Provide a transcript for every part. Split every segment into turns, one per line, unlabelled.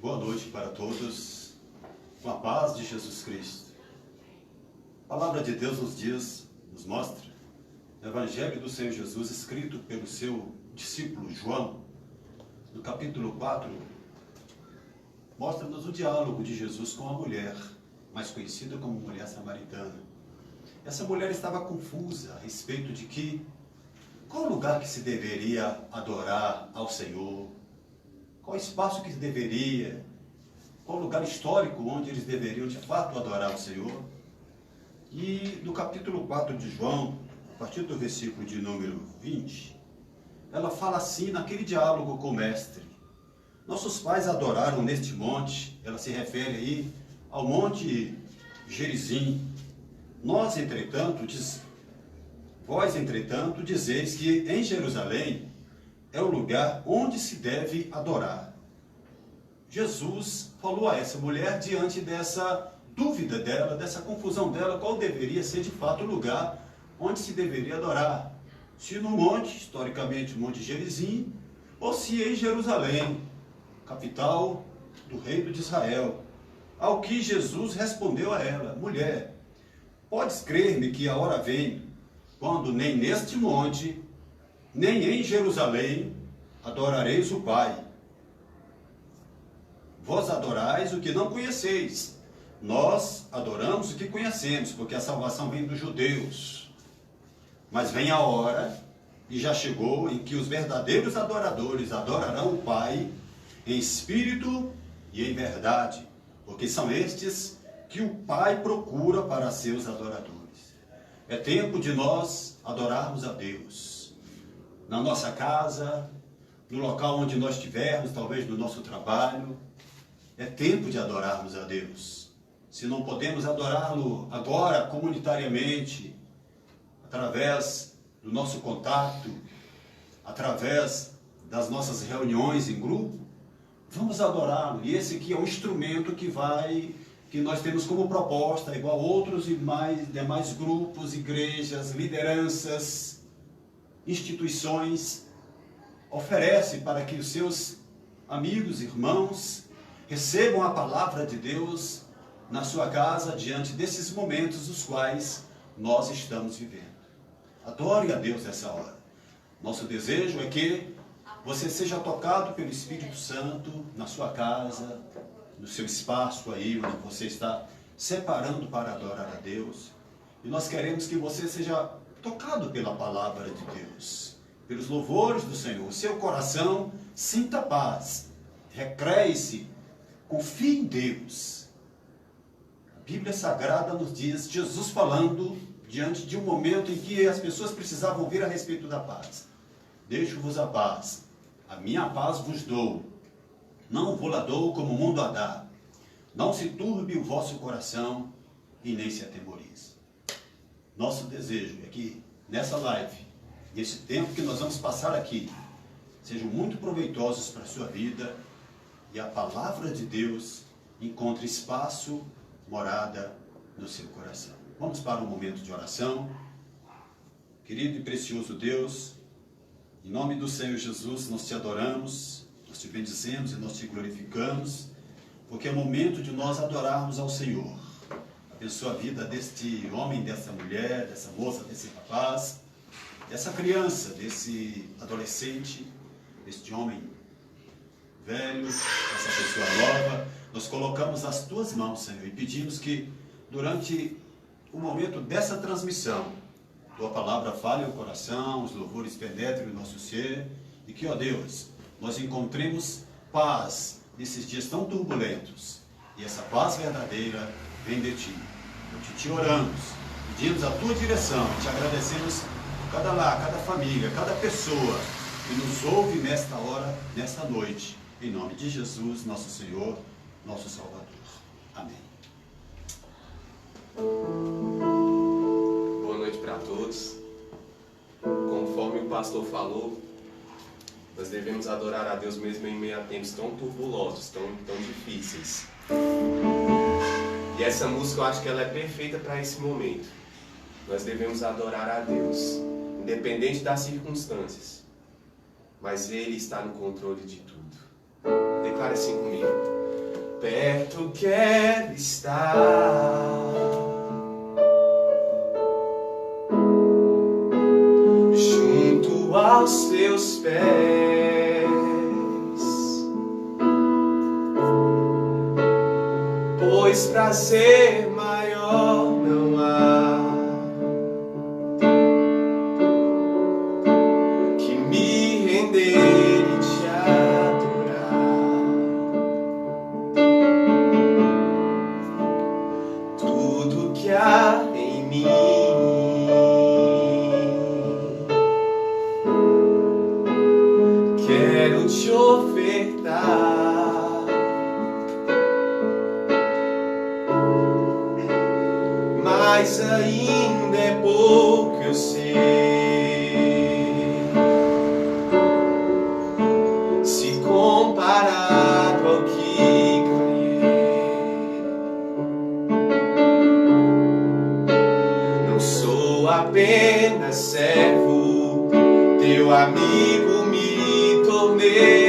Boa noite para todos, com a paz de Jesus Cristo. A palavra de Deus nos mostra, no Evangelho do Senhor Jesus, escrito pelo seu discípulo João, no capítulo 4, mostra-nos o diálogo de Jesus com a mulher, mais conhecida como mulher samaritana. Essa mulher estava confusa a respeito de qual lugar que se deveria adorar ao Senhor, qual espaço que se deveria, qual lugar histórico onde eles deveriam de fato adorar o Senhor. E no capítulo 4 de João, a partir do versículo de número 20, ela fala assim naquele diálogo com o mestre: nossos pais adoraram neste monte. Ela se refere aí ao monte Gerizim. Vós, entretanto, dizeis que em Jerusalém é o lugar onde se deve adorar. Jesus falou a essa mulher diante dessa dúvida dela, dessa confusão dela, qual deveria ser de fato o lugar onde se deveria adorar. Se no monte, historicamente o monte Gerizim, ou se em Jerusalém, capital do reino de Israel. Ao que Jesus respondeu a ela: mulher, podes crer-me que a hora vem, quando nem neste monte, nem em Jerusalém, adorareis o Pai. Vós adorais o que não conheceis. Nós adoramos o que conhecemos, porque a salvação vem dos judeus. Mas vem a hora, e já chegou, em que os verdadeiros adoradores adorarão o Pai em espírito e em verdade, porque são estes que o Pai procura para seus adoradores. É tempo de nós adorarmos a Deus, na nossa casa, no local onde nós estivermos, talvez no nosso trabalho. É tempo de adorarmos a Deus. Se não podemos adorá-lo agora, comunitariamente, através do nosso contato, através das nossas reuniões em grupo, vamos adorá-lo. E esse aqui é um instrumento que nós temos como proposta, igual outros e demais grupos, igrejas, lideranças, instituições, oferece para que os seus amigos, irmãos, recebam a palavra de Deus na sua casa, diante desses momentos os quais nós estamos vivendo. Adore a Deus nessa hora. Nosso desejo é que você seja tocado pelo Espírito Santo na sua casa, no seu espaço aí, onde você está separando para adorar a Deus. E nós queremos que você seja tocado pela palavra de Deus, pelos louvores do Senhor. O seu coração sinta paz, recreie-se, confie em Deus. A Bíblia Sagrada nos diz, Jesus falando diante de um momento em que as pessoas precisavam ouvir a respeito da paz: deixo-vos a paz, a minha paz vos dou, não vou-la dou como o mundo a dá. Não se turbe o vosso coração e nem se atemorize. Nosso desejo é que nessa live, nesse tempo que nós vamos passar aqui, sejam muito proveitosos para a sua vida e a palavra de Deus encontre espaço, morada no seu coração. Vamos para um momento de oração. Querido e precioso Deus, em nome do Senhor Jesus, nós te adoramos, nós te bendizemos e nós te glorificamos, porque é momento de nós adorarmos ao Senhor. Abençoa a vida deste homem, dessa mulher, dessa moça, desse rapaz, dessa criança, desse adolescente, deste homem velho, dessa pessoa nova. Nós colocamos as tuas mãos, Senhor, e pedimos que durante o momento dessa transmissão, tua palavra fale ao coração, os louvores penetrem no nosso ser, e que, ó Deus, nós encontremos paz nesses dias tão turbulentos, e essa paz verdadeira vem de ti. Te oramos, pedimos a tua direção, te agradecemos cada lar, cada família, cada pessoa que nos ouve nesta hora, nesta noite, em nome de Jesus, nosso Senhor, nosso Salvador. Amém.
Boa noite para todos. Conforme o pastor falou, nós devemos adorar a Deus mesmo em meio a tempos tão turbulosos, tão difíceis. E essa música eu acho que ela é perfeita para esse momento. Nós devemos adorar a Deus, independente das circunstâncias. Mas Ele está no controle de tudo. Declare assim comigo: perto quero estar, junto aos teus pés, pois prazer maior não há que me render e te adorar. Tudo que há em mim quero te ofertar, mas ainda é pouco, eu sei. Se comparado ao que ganhei, não sou apenas servo, teu amigo me tornei.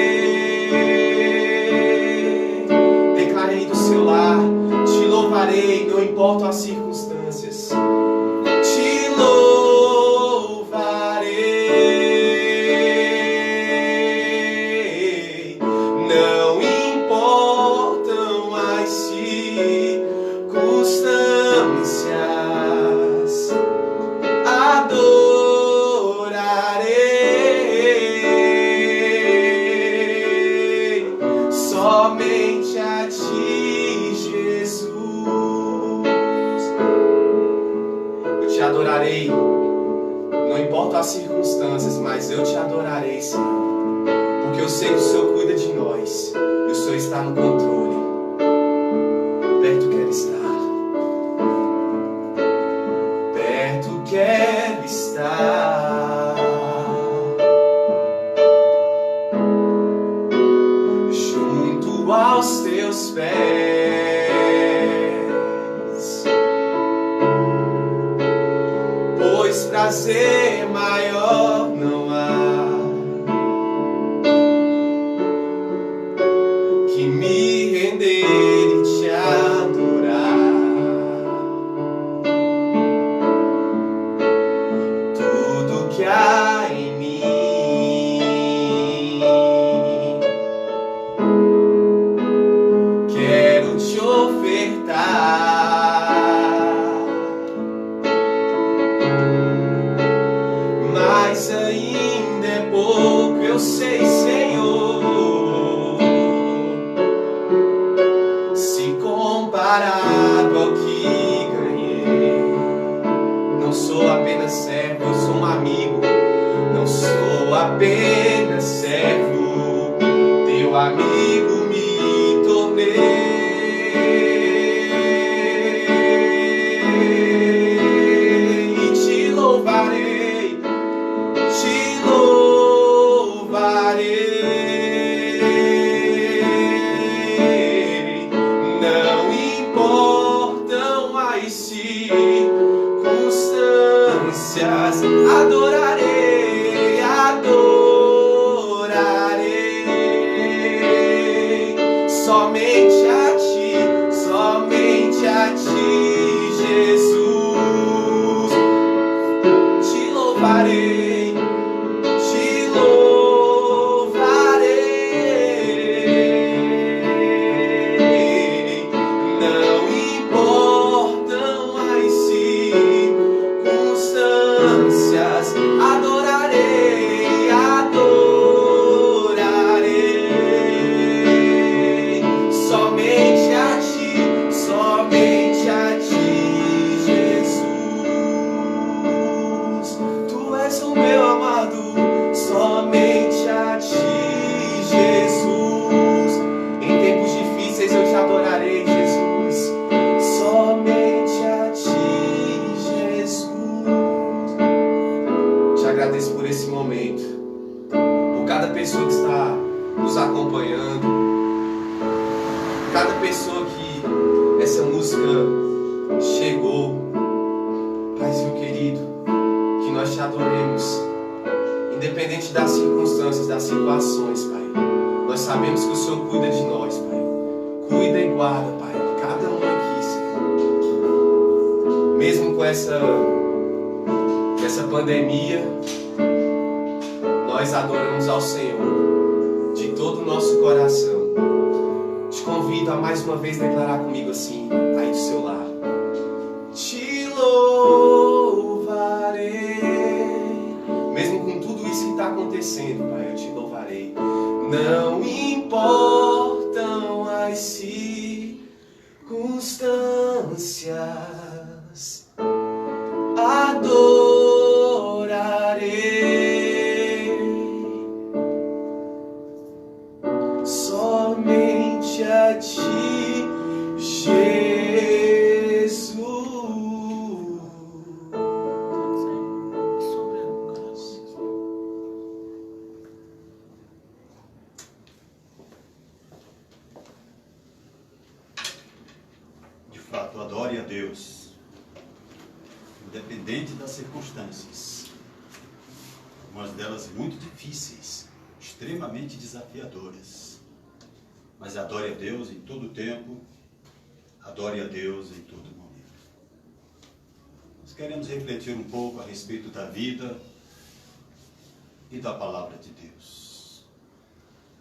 Declarei do seu lar, te louvarei, não importam as circunstâncias. Te louvarei, não importam as circunstâncias. Adorarei somente a ti, Jesus. Eu te adorarei, não importa as circunstâncias, mas eu te adorarei, Senhor, porque eu sei que o Senhor cuida de nós e o Senhor está no controle. Perto quero estar, perto quero estar, junto aos teus pés, pois prazer maior não há que me render e te adorar. Tudo que há em mim quero te ofertar, mas ainda é pouco, eu sei, Senhor. Se comparado ao que ganhei, não sou apenas servo, eu sou um amigo. Não sou apenas servo, teu amigo me tornei. E te louvarei, te louvarei. Não importam as circunstâncias. Adorarei, adorarei somente a ti, Jesus. Te louvarei, te louvarei. Não importam as circunstâncias. Adorarei, adorarei somente a ti, Jesus. Tu és o meu amado, somente a ti, Jesus. Em tempos difíceis eu te adorarei, Jesus. Somente a ti, Jesus. Te agradeço por esse momento, por cada pessoa que está nos acompanhando, cada pessoa que essa música chegou. Paizinho querido, que nós te adoremos, independente das circunstâncias, das situações, Pai. Nós sabemos que o Senhor cuida de nós, Pai. cuida e guarda, Pai, cada um aqui, Senhor. Mesmo com essa pandemia, nós adoramos ao Senhor de todo o nosso coração. Te convido a mais uma vez declarar comigo assim, aí do seu lado. Te louvarei, mesmo com tudo isso que está acontecendo, Pai, eu te louvarei. Não importam as circunstâncias, adorarei somente a ti, Jesus.
De fato, adore a Deus, independente das circunstâncias, algumas delas muito difíceis, extremamente desafiadoras. Mas adore a Deus em todo tempo, adore a Deus em todo momento. Nós queremos refletir um pouco a respeito da vida e da palavra de Deus.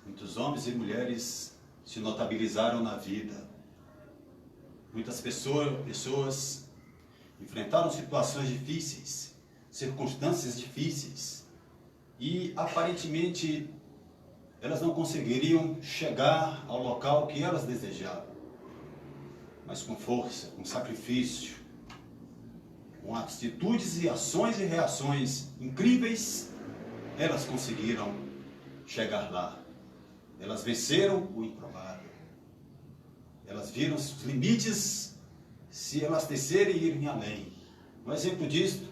Muitos homens e mulheres se notabilizaram na vida. Muitas pessoas enfrentaram situações difíceis, circunstâncias difíceis, e aparentemente elas não conseguiriam chegar ao local que elas desejavam. Mas com força, com sacrifício, com atitudes e ações e reações incríveis, elas conseguiram chegar lá. Elas venceram o improvável. Elas viram os limites se elas descerem e irem além. Um exemplo disto,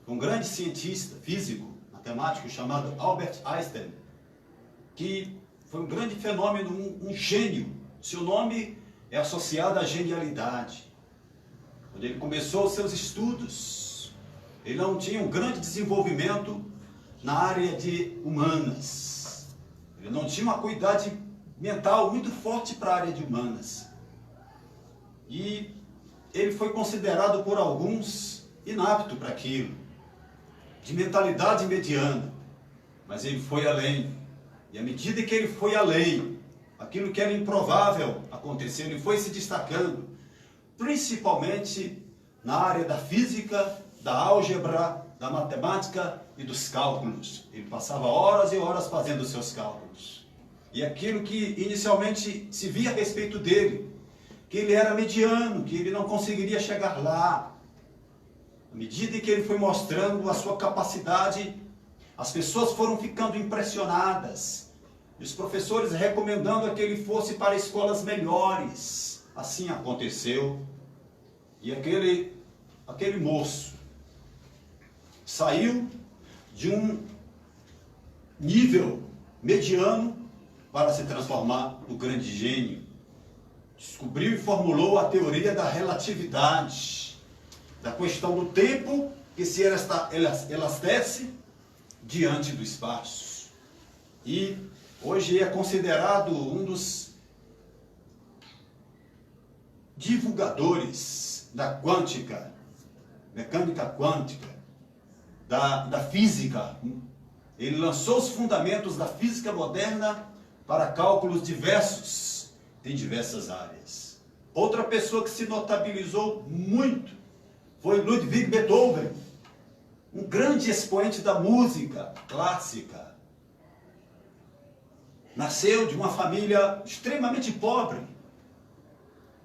um grande cientista físico, matemático chamado Albert Einstein, que foi um grande fenômeno, um gênio. Seu nome é associado à genialidade. Quando ele começou os seus estudos, ele não tinha um grande desenvolvimento na área de humanas. Ele não tinha uma acuidade mental muito forte para a área de humanas. E ele foi considerado por alguns inapto para aquilo, de mentalidade mediana. Mas ele foi além. E à medida que ele foi além, aquilo que era improvável acontecendo, ele foi se destacando, principalmente na área da física, da álgebra, da matemática e dos cálculos. Ele passava horas e horas fazendo os seus cálculos. E aquilo que inicialmente se via a respeito dele, que ele era mediano, que ele não conseguiria chegar lá. À medida que ele foi mostrando a sua capacidade, as pessoas foram ficando impressionadas. E os professores recomendando a que ele fosse para escolas melhores. Assim aconteceu. E aquele moço saiu de um nível mediano para se transformar no grande gênio. Descobriu e formulou a teoria da relatividade, da questão do tempo que se elastece diante do espaço. E hoje é considerado um dos divulgadores da quântica, mecânica quântica, da física. Ele lançou os fundamentos da física moderna para cálculos diversos, em diversas áreas. Outra pessoa que se notabilizou muito foi Ludwig Beethoven, um grande expoente da música clássica. Nasceu de uma família extremamente pobre,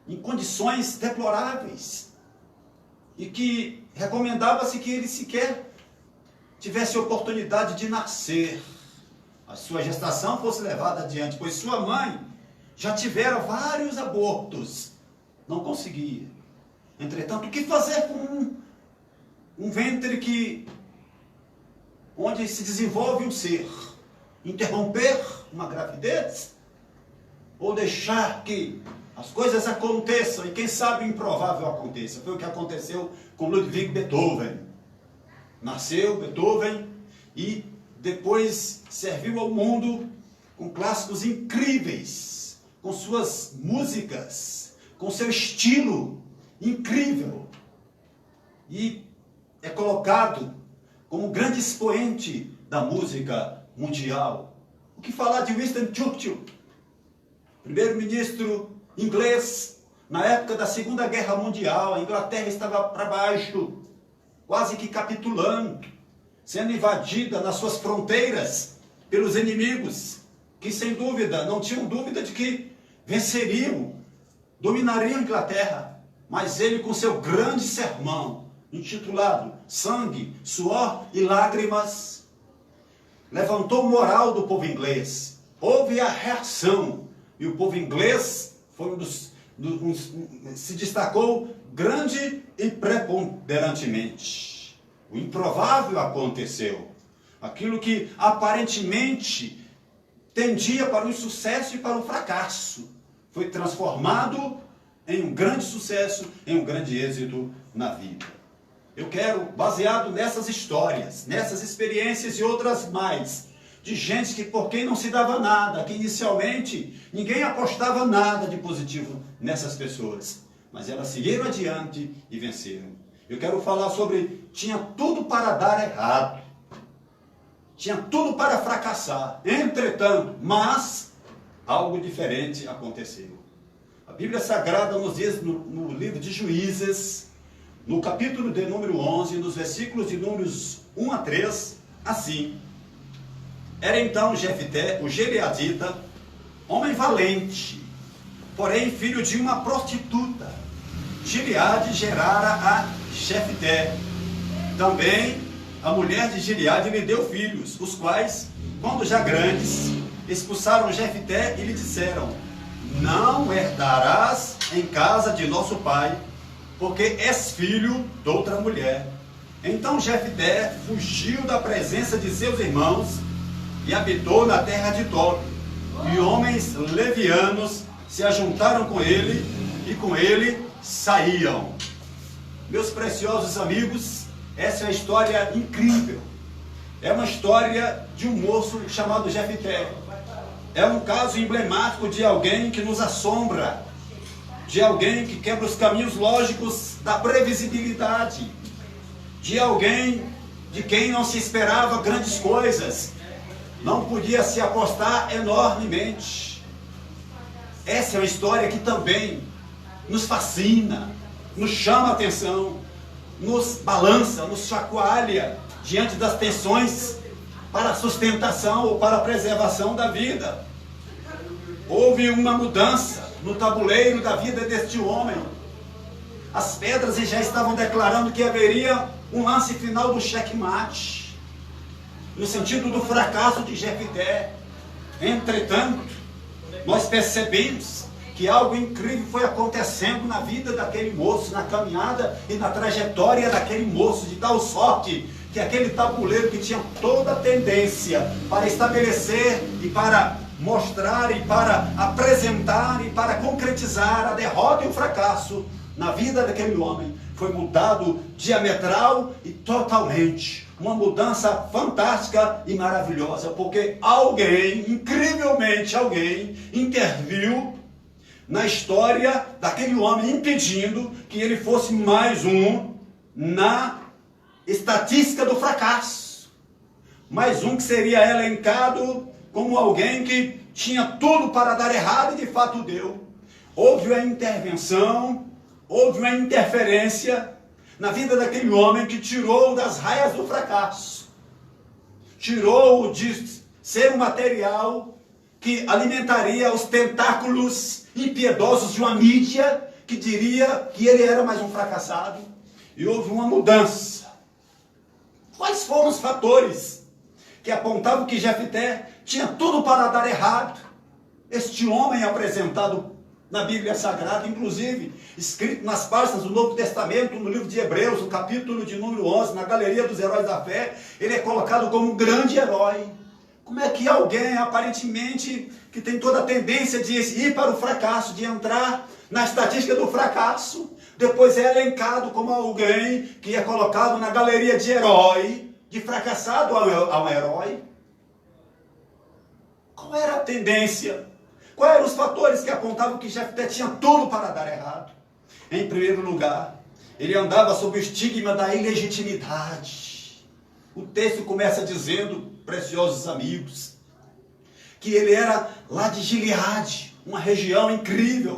em condições deploráveis, e que recomendava-se que ele sequer tivesse oportunidade de nascer, a sua gestação fosse levada adiante, pois sua mãe já tivera vários abortos, não conseguia. Entretanto, o que fazer com um ventre onde se desenvolve um ser? Interromper uma gravidez? Ou deixar que as coisas aconteçam e quem sabe o improvável aconteça? Foi o que aconteceu com Ludwig Beethoven. Nasceu Beethoven e depois serviu ao mundo com clássicos incríveis, com suas músicas, com seu estilo incrível. E é colocado como grande expoente da música mundial. O que falar de Winston Churchill, primeiro-ministro inglês, na época da Segunda Guerra Mundial? A Inglaterra estava para baixo, quase que capitulando, sendo invadida nas suas fronteiras pelos inimigos, que sem dúvida, não tinham dúvida de que venceriam, dominariam a Inglaterra. Mas ele, com seu grande sermão, intitulado Sangue, Suor e Lágrimas, levantou o moral do povo inglês. Houve a reação, e o povo inglês foi se destacou grande e preponderantemente. O improvável aconteceu. Aquilo que aparentemente tendia para o insucesso e para o fracasso foi transformado em um grande sucesso, em um grande êxito na vida. Eu quero, baseado nessas histórias, nessas experiências e outras mais, de gente que por quem não se dava nada, que inicialmente ninguém apostava nada de positivo nessas pessoas, mas elas seguiram adiante e venceram. Eu quero falar sobre, tinha tudo para dar errado, tinha tudo para fracassar, entretanto, mas algo diferente aconteceu. A Bíblia Sagrada nos diz no livro de Juízes, no capítulo de número 11, nos versículos de números 1 a 3, assim: era então Jefté, o Gileadita, homem valente, porém filho de uma prostituta. Gileade gerara a Jefté. Também a mulher de Gileade lhe deu filhos, os quais, quando já grandes, expulsaram Jefté e lhe disseram: não herdarás em casa de nosso pai, porque és filho de outra mulher. Então Jefté fugiu da presença de seus irmãos e habitou na terra de Tob. E homens levianos se ajuntaram com ele e com ele saíam. Meus preciosos amigos, essa é uma história incrível. É uma história de um moço chamado Jefté. É um caso emblemático de alguém que nos assombra, de alguém que quebra os caminhos lógicos da previsibilidade, de alguém de quem não se esperava grandes coisas, não podia se apostar enormemente. Essa é uma história que também nos fascina, nos chama a atenção, nos balança, nos chacoalha diante das tensões para a sustentação ou para a preservação da vida. Houve uma mudança no tabuleiro da vida deste homem. As pedras já estavam declarando que haveria um lance final do checkmate, no sentido do fracasso de Jefté. Entretanto, nós percebemos que algo incrível foi acontecendo na vida daquele moço, na caminhada e na trajetória daquele moço, de tal sorte que aquele tabuleiro que tinha toda a tendência para estabelecer e para mostrar e para apresentar e para concretizar a derrota e o fracasso na vida daquele homem, foi mudado diametral e totalmente. Uma mudança fantástica e maravilhosa, porque alguém, incrivelmente alguém, interviu na história daquele homem, impedindo que ele fosse mais um na estatística do fracasso. Mais um que seria elencado como alguém que tinha tudo para dar errado e de fato deu. Houve uma intervenção, houve uma interferência na vida daquele homem que tirou das raias do fracasso, tirou de ser um material que alimentaria os tentáculos impiedosos de uma mídia que diria que ele era mais um fracassado. E houve uma mudança. Quais foram os fatores que apontavam que Jefté tinha tudo para dar errado? Este homem apresentado na Bíblia Sagrada, inclusive escrito nas páginas do Novo Testamento, no livro de Hebreus, no capítulo de número 11, na galeria dos heróis da fé, ele é colocado como um grande herói. Como é que alguém, aparentemente, que tem toda a tendência de ir para o fracasso, de entrar na estatística do fracasso, depois é elencado como alguém que é colocado na galeria de herói, de fracassado a um herói? Qual era a tendência Quais eram os fatores que apontavam que Jefté tinha tudo para dar errado? Em primeiro lugar, ele andava sob o estigma da ilegitimidade. O texto começa dizendo, preciosos amigos, que ele era lá de Gileade, uma região incrível,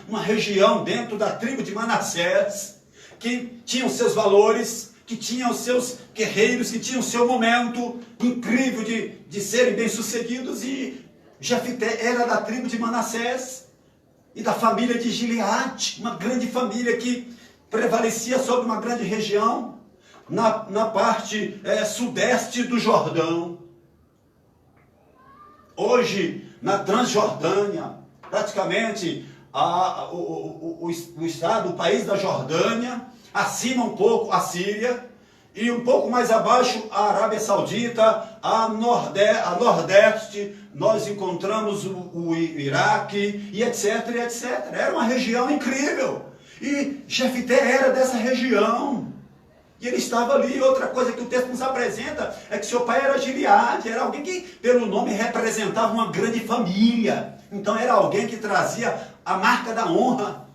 uma região dentro da tribo de Manassés, que tinha os seus valores, que tinha os seus guerreiros, que tinha o seu momento incrível de serem bem-sucedidos, e Jefté era da tribo de Manassés e da família de Gileade, uma grande família que prevalecia sobre uma grande região na parte sudeste do Jordão. Hoje, na Transjordânia, praticamente o estado, o país da Jordânia, acima um pouco a Síria, e um pouco mais abaixo a Arábia Saudita, a nordeste, nós encontramos o Iraque, e etc, etc. Era uma região incrível, e Jefté era dessa região. E ele estava ali. Outra coisa que o texto nos apresenta é que seu pai era Gileade, era alguém que, pelo nome, representava uma grande família. Então era alguém que trazia a marca da honra.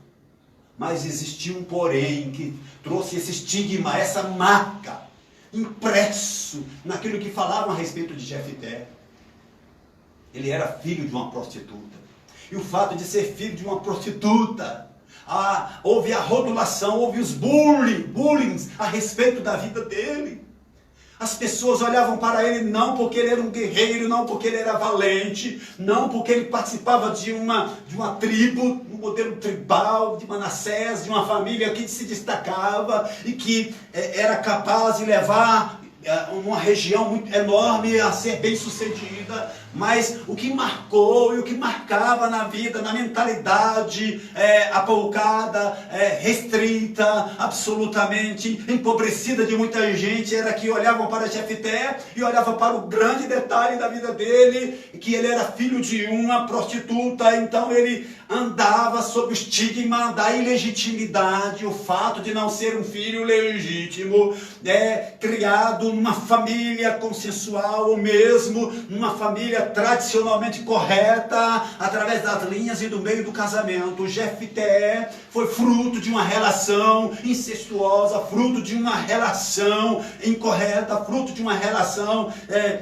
Mas existia um porém que trouxe esse estigma, essa marca, impresso naquilo que falavam a respeito de Jefté. Ele era filho de uma prostituta. E o fato de ser filho de uma prostituta, houve a rotulação, houve os bullying a respeito da vida dele. As pessoas olhavam para ele não porque ele era um guerreiro, não porque ele era valente, não porque ele participava de uma tribo, um modelo tribal de Manassés, de uma família que se destacava e que era capaz de levar uma região muito enorme a ser bem sucedida. Mas o que marcou e o que marcava na vida, na mentalidade apoucada, restrita, absolutamente empobrecida de muita gente, era que olhavam para Jefté e olhavam para o grande detalhe da vida dele, que ele era filho de uma prostituta. Então ele andava sob o estigma da ilegitimidade, o fato de não ser um filho legítimo, criado numa família consensual, ou mesmo numa família tradicionalmente correta, através das linhas e do meio do casamento. Jefté foi fruto de uma relação incestuosa, fruto de uma relação incorreta, fruto de uma relação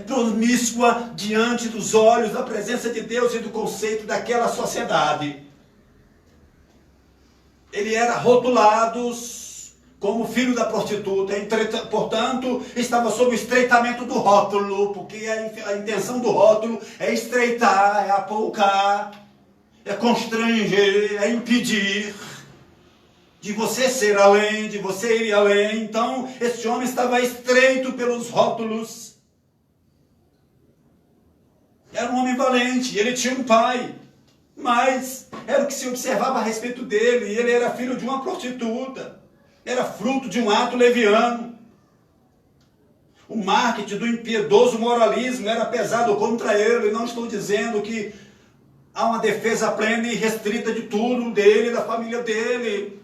promíscua diante dos olhos da presença de Deus e do conceito daquela sociedade. Ele era rotulado como filho da prostituta, portanto, estava sob o estreitamento do rótulo, porque a intenção do rótulo é estreitar, é apoucar, é constranger, é impedir de você ser além, de você ir além. Então, esse homem estava estreito pelos rótulos. Era um homem valente, ele tinha um pai, mas era o que se observava a respeito dele. Ele era filho de uma prostituta. Era fruto de um ato leviano. O marketing do impiedoso moralismo era pesado contra ele. Não estou dizendo que há uma defesa plena e restrita de tudo dele, da família dele.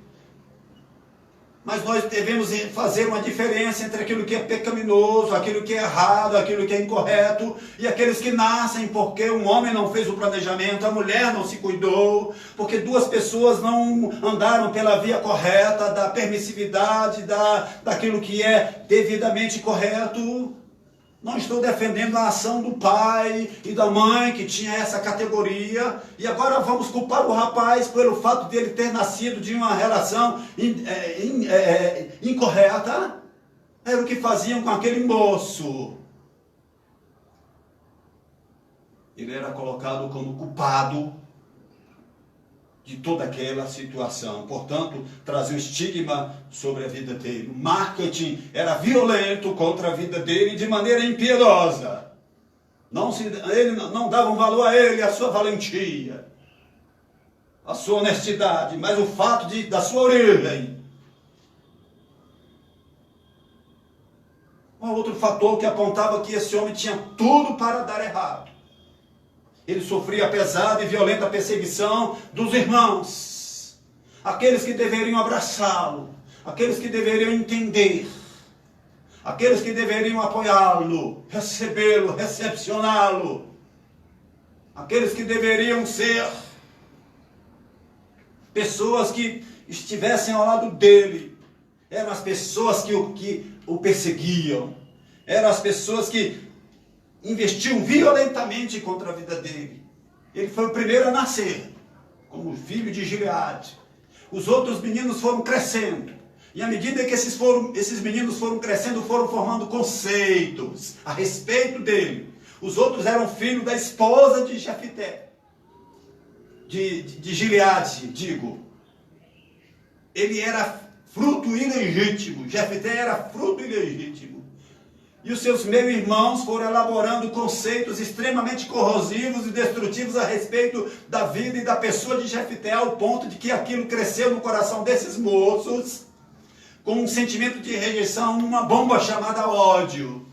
Mas nós devemos fazer uma diferença entre aquilo que é pecaminoso, aquilo que é errado, aquilo que é incorreto, e aqueles que nascem porque um homem não fez o planejamento, a mulher não se cuidou, porque duas pessoas não andaram pela via correta da permissividade, daquilo que é devidamente correto. Não estou defendendo a ação do pai e da mãe que tinha essa categoria. E agora vamos culpar o rapaz pelo fato dele ter nascido de uma relação incorreta. Era o que faziam com aquele moço. Ele era colocado como culpado de toda aquela situação. Portanto, trazia um estigma sobre a vida dele. O marketing era violento contra a vida dele de maneira impiedosa. Ele não dava um valor a ele, a sua valentia, a sua honestidade, mas o fato da sua origem. Um outro fator que apontava que esse homem tinha tudo para dar errado. Ele sofria pesada e violenta perseguição dos irmãos, aqueles que deveriam abraçá-lo, aqueles que deveriam entender, aqueles que deveriam apoiá-lo, recebê-lo, recepcioná-lo. aqueles que deveriam ser pessoas que estivessem ao lado dele, eram as pessoas que o perseguiam, eram as pessoas que investiam violentamente contra a vida dele. Ele foi o primeiro a nascer, como filho de Gileade. Os outros meninos foram crescendo, e à medida que esses meninos foram crescendo, foram formando conceitos a respeito dele. Os outros eram filhos da esposa de Jefté, de Gileade, digo. Ele era fruto ilegítimo, Jefté era fruto ilegítimo. E os seus meio-irmãos foram elaborando conceitos extremamente corrosivos e destrutivos a respeito da vida e da pessoa de Jefté, ao ponto de que aquilo cresceu no coração desses moços, com um sentimento de rejeição, uma bomba chamada ódio.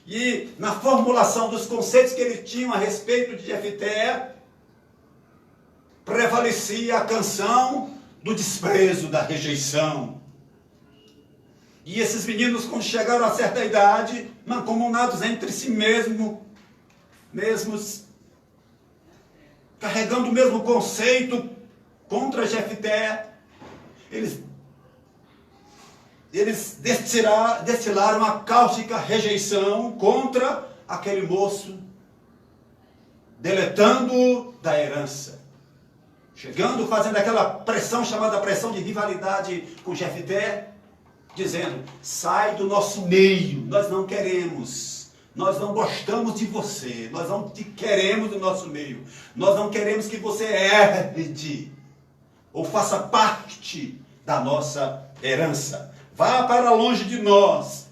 E na formulação dos conceitos que eles tinham a respeito de Jefté, prevalecia a canção do desprezo, da rejeição. E esses meninos, quando chegaram a certa idade, mancomunados entre si mesmos, carregando o mesmo conceito contra Jefté, eles destilaram a cáustica rejeição contra aquele moço, deletando-o da herança. Chegando, fazendo aquela pressão chamada pressão de rivalidade com Jefté, dizendo: sai do nosso meio, nós não queremos, nós não gostamos de você, nós não te queremos do nosso meio, nós não queremos que você herde ou faça parte da nossa herança, vá para longe de nós.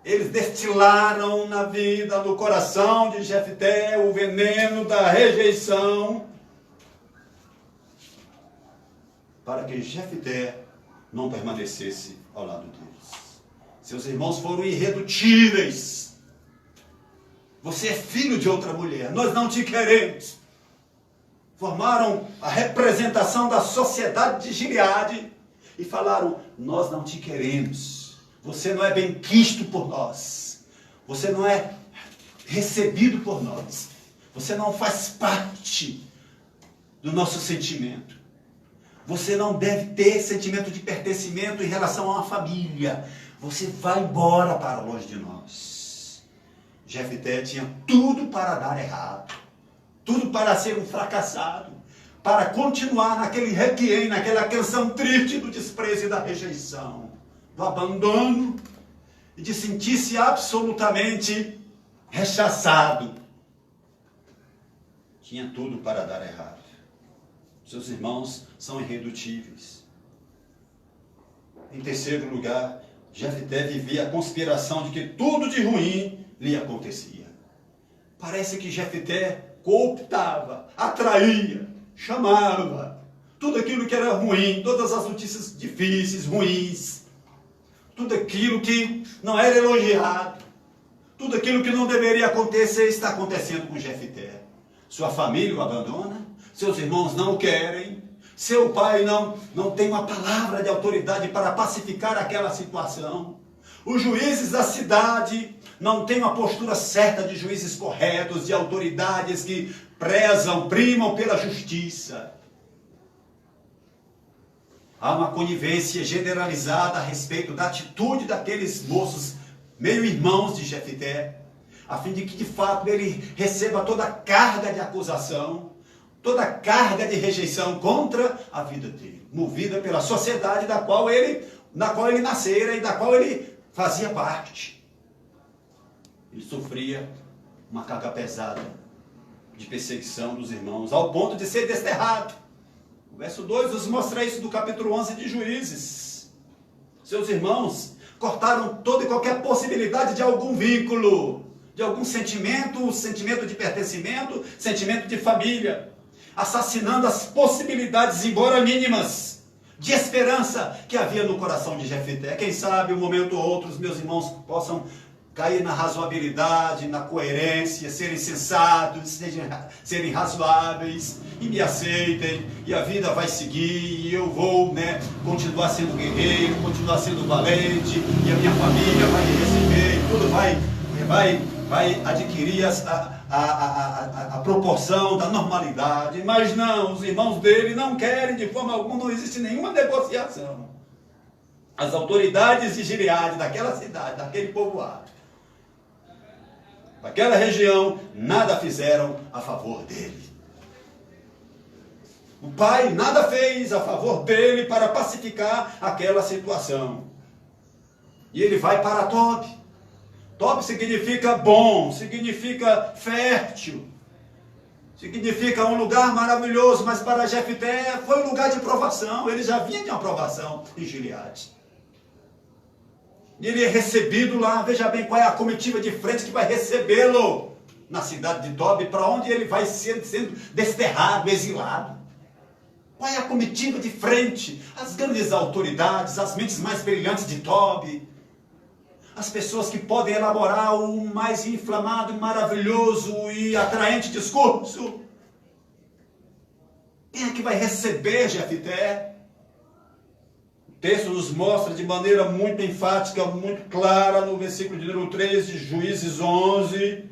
Eles destilaram na vida, no coração de Jefté, o veneno da rejeição, para que Jefté não permanecesse ao lado deles. Seus irmãos foram irredutíveis. Você é filho de outra mulher, nós não te queremos. Formaram a representação da sociedade de Gileade e falaram: nós não te queremos. Você não é bem quisto por nós. Você não é recebido por nós. Você não faz parte do nosso sentimento. Você não deve ter sentimento de pertencimento em relação a uma família. Você vai embora para longe de nós. Jefté tinha tudo para dar errado. Tudo para ser um fracassado. Para continuar naquele requiem, naquela canção triste do desprezo e da rejeição. Do abandono. E de sentir-se absolutamente rechaçado. Tinha tudo para dar errado. Seus irmãos são irredutíveis. Em terceiro lugar, Jefté vivia a conspiração de que tudo de ruim lhe acontecia. Parece que Jefté cooptava, atraía, chamava tudo aquilo que era ruim, todas as notícias difíceis, ruins, tudo aquilo que não era elogiado, tudo aquilo que não deveria acontecer está acontecendo com Jefté. Sua família o abandona, seus irmãos não o querem, seu pai não tem uma palavra de autoridade para pacificar aquela situação. Os juízes da cidade não têm uma postura certa de juízes corretos, de autoridades que primam pela justiça. Há uma conivência generalizada a respeito da atitude daqueles moços, meio-irmãos de Jefté, a fim de que de fato ele receba toda a carga de acusação, toda a carga de rejeição contra a vida dele, movida pela sociedade na qual ele nascera e da qual ele fazia parte. Ele sofria uma carga pesada de perseguição dos irmãos, ao ponto de ser desterrado. O verso 2 nos mostra isso do capítulo 11 de Juízes. Seus irmãos cortaram toda e qualquer possibilidade de algum vínculo, de algum sentimento de pertencimento, sentimento de família, assassinando as possibilidades, embora mínimas, de esperança que havia no coração de Jefté. Quem sabe, um momento ou outro, os meus irmãos possam cair na razoabilidade, na coerência, serem sensatos, serem razoáveis, e me aceitem, e a vida vai seguir, e eu vou continuar sendo guerreiro, continuar sendo valente, e a minha família vai me receber, e tudo vai adquirir a proporção da normalidade. Mas não, os irmãos dele não querem de forma alguma, não existe nenhuma negociação. As autoridades de Gileade, daquela cidade, daquele povoado, daquela região, nada fizeram a favor dele. O pai nada fez a favor dele para pacificar aquela situação. E ele vai para Tobi. Tobi significa bom, significa fértil, significa um lugar maravilhoso, mas para Jefté foi um lugar de provação. Ele já vinha de uma provação em Gileade. E ele é recebido lá. Veja bem qual é a comitiva de frente que vai recebê-lo na cidade de Tobi, para onde ele vai sendo desterrado, exilado. Qual é a comitiva de frente? As grandes autoridades, as mentes mais brilhantes de Tobi, as pessoas que podem elaborar o mais inflamado, maravilhoso e atraente discurso. Quem é que vai receber Jefté? O texto nos mostra de maneira muito enfática, muito clara, no versículo de número 3 de Juízes 11,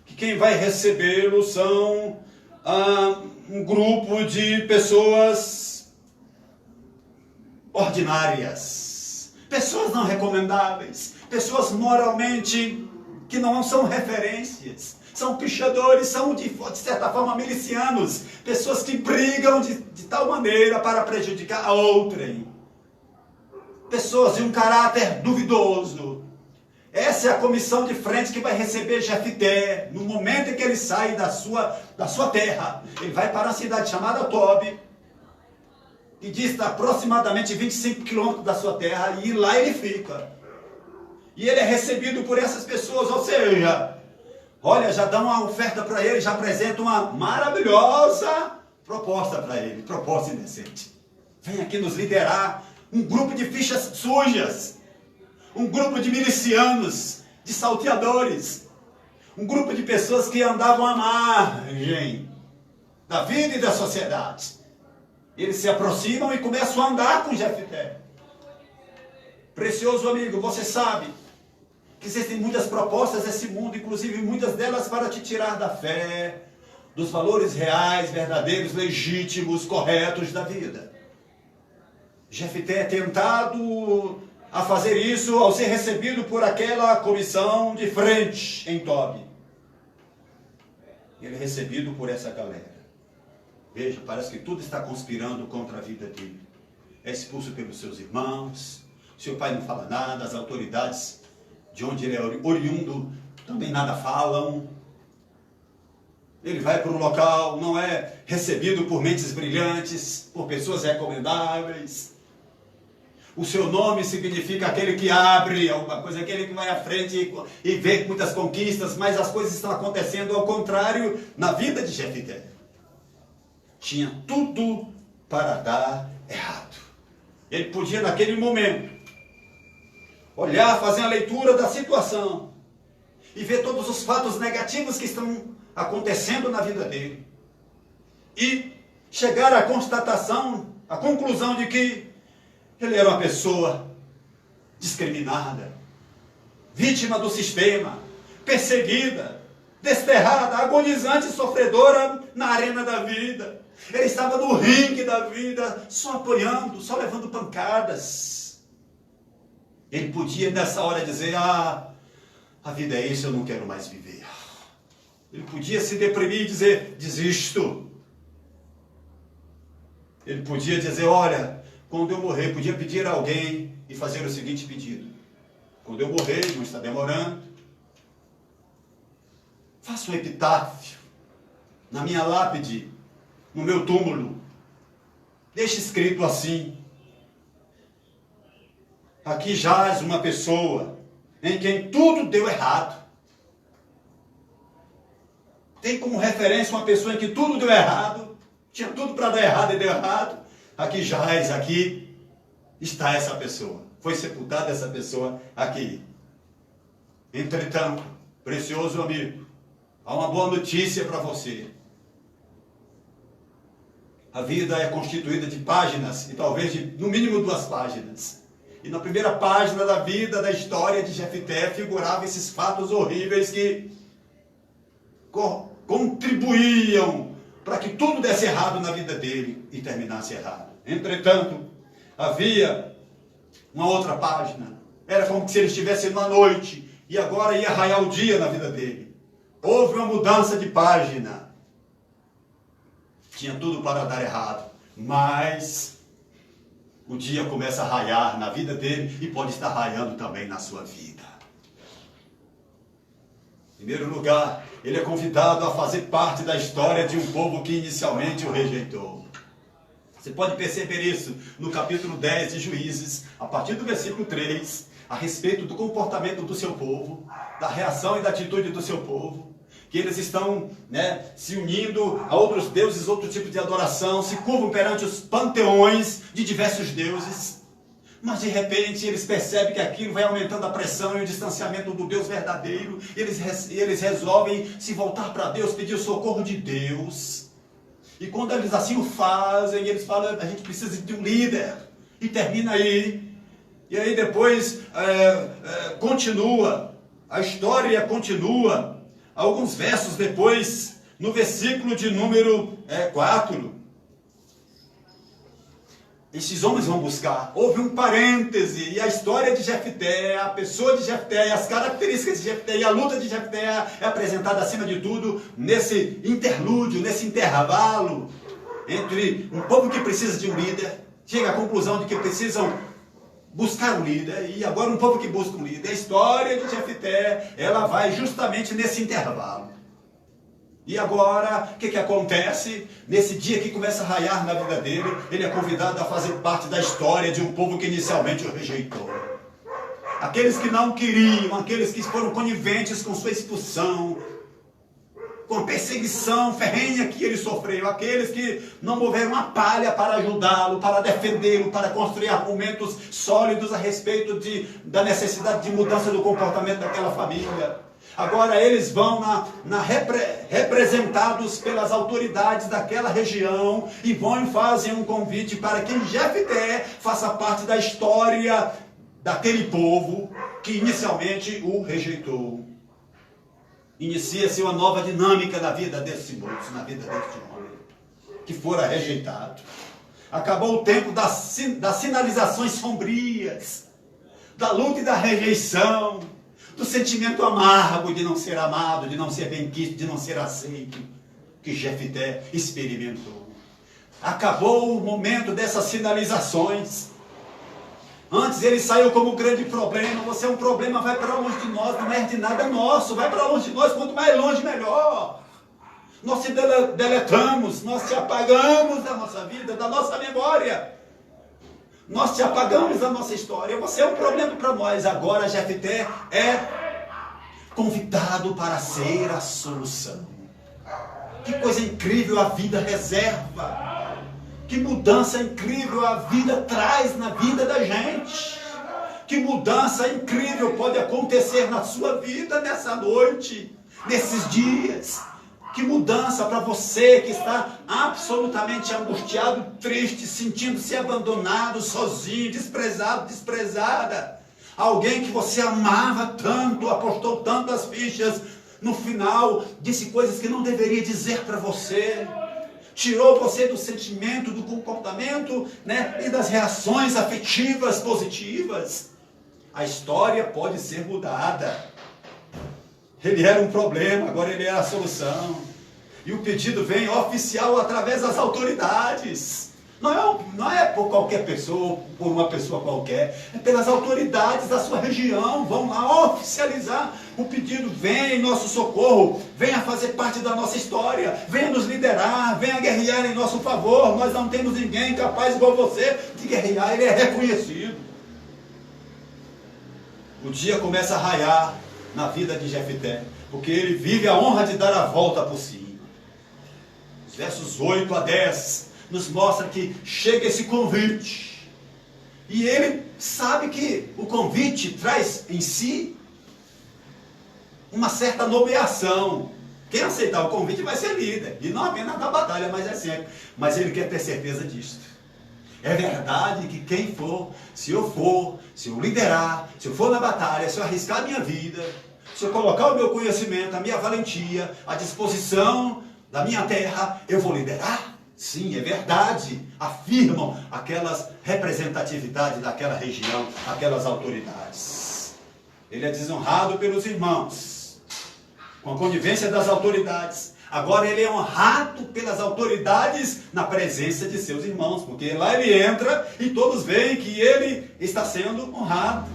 que quem vai recebê-lo são um grupo de pessoas ordinárias, pessoas não recomendáveis, pessoas moralmente que não são referências, são pichadores, são de certa forma milicianos, pessoas que brigam de tal maneira para prejudicar a outrem, pessoas de um caráter duvidoso. Essa é a comissão de frente que vai receber Jefté no momento em que ele sai da sua terra. Ele vai para uma cidade chamada Tobi, que dista aproximadamente 25 quilômetros da sua terra, e lá ele fica. E ele é recebido por essas pessoas, ou seja, olha, já dão uma oferta para ele, já apresenta uma maravilhosa proposta para ele, proposta indecente. Vem aqui nos liderar um grupo de fichas sujas, um grupo de milicianos, de salteadores, um grupo de pessoas que andavam à margem da vida e da sociedade. Eles se aproximam e começam a andar com Jefté. Precioso amigo, você sabe que existem muitas propostas nesse mundo, inclusive muitas delas para te tirar da fé, dos valores reais, verdadeiros, legítimos, corretos da vida. Jefté é tentado a fazer isso ao ser recebido por aquela comissão de frente em Tobi. Ele é recebido por essa galera. Veja, parece que tudo está conspirando contra a vida dele. É expulso pelos seus irmãos, seu pai não fala nada, as autoridades de onde ele é oriundo também nada falam. Ele vai para um local, não é recebido por mentes brilhantes, por pessoas recomendáveis. O seu nome significa aquele que abre alguma coisa, aquele que vai à frente e vê muitas conquistas, mas as coisas estão acontecendo ao contrário na vida de Jefté. Tinha tudo para dar errado. Ele podia, naquele momento, olhar, fazer a leitura da situação e ver todos os fatos negativos que estão acontecendo na vida dele e chegar à constatação, à conclusão de que ele era uma pessoa discriminada, vítima do sistema, perseguida, desterrada, agonizante e sofredora na arena da vida. Ele estava no ringue da vida, só apoiando, só levando pancadas. Ele podia nessa hora dizer, a vida é isso, eu não quero mais viver. Ele podia se deprimir e dizer, desisto. Ele podia dizer, olha, quando eu morrer, podia pedir a alguém e fazer o seguinte pedido. Quando eu morrer, não está demorando, faça um epitáfio na minha lápide, no meu túmulo. Deixe escrito assim: aqui jaz uma pessoa em quem tudo deu errado. Tem como referência uma pessoa em que tudo deu errado, tinha tudo para dar errado e deu errado. Aqui jaz, aqui está essa pessoa. Foi sepultada essa pessoa aqui. Entretanto, precioso amigo, há uma boa notícia para você. A vida é constituída de páginas, e talvez de, no mínimo, 2 páginas. E na primeira página da vida, da história de Jefté, figuravam esses fatos horríveis que contribuíam para que tudo desse errado na vida dele e terminasse errado. Entretanto, havia uma outra página. Era como se ele estivesse na noite e agora ia raiar o dia na vida dele. Houve uma mudança de página. Tinha tudo para dar errado, mas o dia começa a raiar na vida dele e pode estar raiando também na sua vida. Em primeiro lugar, ele é convidado a fazer parte da história de um povo que inicialmente o rejeitou. Você pode perceber isso no capítulo 10 de Juízes, a partir do versículo 3, a respeito do comportamento do seu povo, da reação e da atitude do seu povo, que eles estão se unindo a outros deuses, outro tipo de adoração, se curvam perante os panteões de diversos deuses, mas de repente eles percebem que aquilo vai aumentando a pressão e o distanciamento do Deus verdadeiro, e eles resolvem se voltar para Deus, pedir o socorro de Deus, e quando eles assim o fazem, eles falam, a gente precisa de um líder, e termina aí. E aí depois continua, a história continua, alguns versos depois, no versículo de número 4. Esses homens vão buscar, houve um parêntese, e a história de Jefté, a pessoa de Jefté, e as características de Jefté, e a luta de Jefté é apresentada acima de tudo, nesse interlúdio, nesse intervalo, entre um povo que precisa de um líder, chega à conclusão de que precisam buscar um líder, e agora um povo que busca um líder. A história de Jefté, ela vai justamente nesse intervalo. E agora, o que acontece? Nesse dia que começa a raiar na vida dele, ele é convidado a fazer parte da história de um povo que inicialmente o rejeitou. Aqueles que não queriam, aqueles que foram coniventes com sua expulsão, com a perseguição ferrenha que ele sofreu, aqueles que não moveram uma palha para ajudá-lo, para defendê-lo, para construir argumentos sólidos a respeito da necessidade de mudança do comportamento daquela família. Agora eles vão representados pelas autoridades daquela região e vão e fazem um convite para que Jefté faça parte da história daquele povo que inicialmente o rejeitou. Inicia-se uma nova dinâmica na vida desse moço, na vida deste homem, que fora rejeitado. Acabou o tempo das sinalizações sombrias, da luta e da rejeição, do sentimento amargo de não ser amado, de não ser benquisto, de não ser aceito, que Jefté experimentou. Acabou o momento dessas sinalizações. Antes ele saiu como grande problema. Você é um problema, vai para longe de nós, não é de nada nosso, vai para longe de nós, quanto mais longe melhor. Nós te deletamos, nós te apagamos da nossa vida, da nossa memória. Nós te apagamos da nossa história. Você é um problema para nós. Agora Jefté é convidado para ser a solução. Que coisa incrível a vida reserva. Que mudança incrível a vida traz na vida da gente. Que mudança incrível pode acontecer na sua vida nessa noite, nesses dias. Que mudança para você que está absolutamente angustiado, triste, sentindo-se abandonado, sozinho, desprezado, desprezada. Alguém que você amava tanto, apostou tantas fichas, no final disse coisas que não deveria dizer para você. Tirou você do sentimento, do comportamento, e das reações afetivas positivas. A história pode ser mudada. Ele era um problema, agora ele é a solução. E o pedido vem oficial através das autoridades. Não é por qualquer pessoa, por uma pessoa qualquer. É pelas autoridades da sua região. Vão lá oficializar o pedido. Venha em nosso socorro. Venha fazer parte da nossa história. Venha nos liderar. Venha guerrear em nosso favor. Nós não temos ninguém capaz igual você de guerrear. Ele é reconhecido. O dia começa a raiar na vida de Jefté, porque ele vive a honra de dar a volta por cima. Os versos 8 a 10 nos mostra que chega esse convite, e ele sabe que o convite traz em si uma certa nomeação. Quem aceitar o convite vai ser líder, e não apenas na batalha, mas é sempre. Mas ele quer ter certeza disso. É verdade que quem for, se eu liderar, se eu for na batalha, se eu arriscar a minha vida, se eu colocar o meu conhecimento, a minha valentia, à disposição da minha terra, eu vou liderar? Sim, é verdade. Afirmam aquelas representatividades daquela região, aquelas autoridades. Ele é desonrado pelos irmãos, com a conivência das autoridades. Agora ele é honrado pelas autoridades na presença de seus irmãos, porque lá ele entra e todos veem que ele está sendo honrado.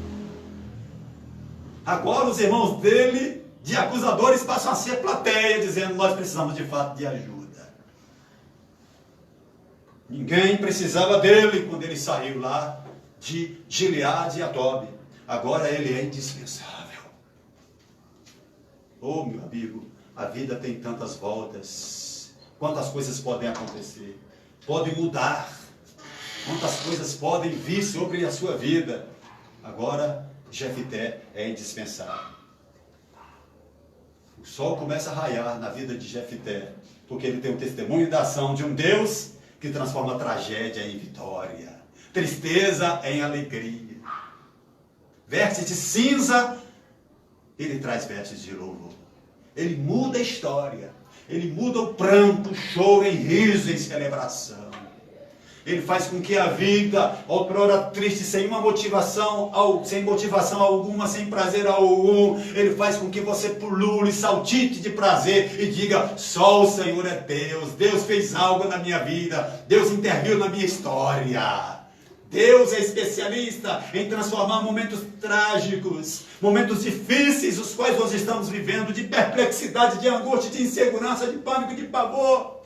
Agora os irmãos dele, de acusadores, passam a ser plateia, dizendo: nós precisamos de fato de ajuda. Ninguém precisava dele quando ele saiu lá de Gileade a Tobi. Agora ele é indispensável. Oh, meu amigo, a vida tem tantas voltas. Quantas coisas podem acontecer? Podem mudar. Quantas coisas podem vir sobre a sua vida. Agora, Jefté é indispensável. O sol começa a raiar na vida de Jefté, porque ele tem o testemunho da ação de um Deus que transforma tragédia em vitória, tristeza em alegria. Vestes de cinza, ele traz vestes de louvor. Ele muda a história. Ele muda o pranto, o choro em riso, em celebração. Ele faz com que a vida, outrora triste, sem motivação alguma, sem prazer algum, ele faz com que você pulule, saltite de prazer e diga: só o Senhor é Deus. Deus fez algo na minha vida. Deus interviu na minha história. Deus é especialista em transformar momentos trágicos, momentos difíceis, os quais nós estamos vivendo, de perplexidade, de angústia, de insegurança, de pânico, de pavor,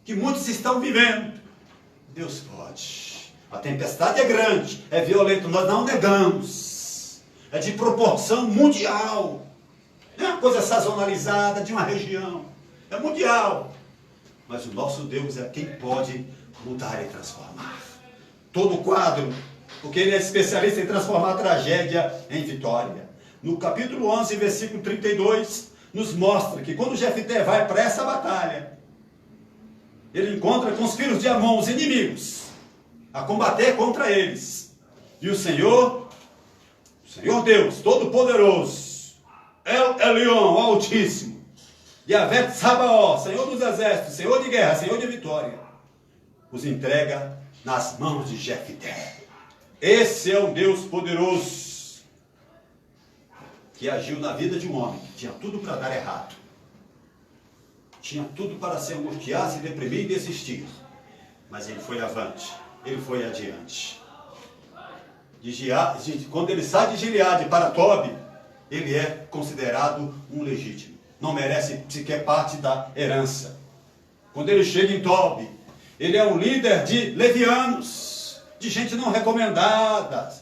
que muitos estão vivendo. Deus pode. A tempestade é grande, é violenta, nós não negamos. É de proporção mundial. Não é uma coisa sazonalizada de uma região. É mundial. Mas o nosso Deus é quem pode mudar e transformar todo o quadro, porque ele é especialista em transformar a tragédia em vitória. No capítulo 11, versículo 32, nos mostra que quando Jefté vai para essa batalha, ele encontra com os filhos de Amon, os inimigos, a combater contra eles. E o Senhor Deus Todo-Poderoso, El Elyon, o Altíssimo, Yahvé Tsabaó, Senhor dos Exércitos, Senhor de guerra, Senhor de vitória, os entrega nas mãos de Jefté. Esse é um Deus poderoso, que agiu na vida de um homem que tinha tudo para dar errado. Tinha tudo para se angustiar, se deprimir e desistir. Mas ele foi avante, ele foi adiante. Quando ele sai de Gileade para Tobi, ele é considerado um legítimo. Não merece sequer parte da herança. Quando ele chega em Tobi, ele é um líder de levianos, de gente não recomendada.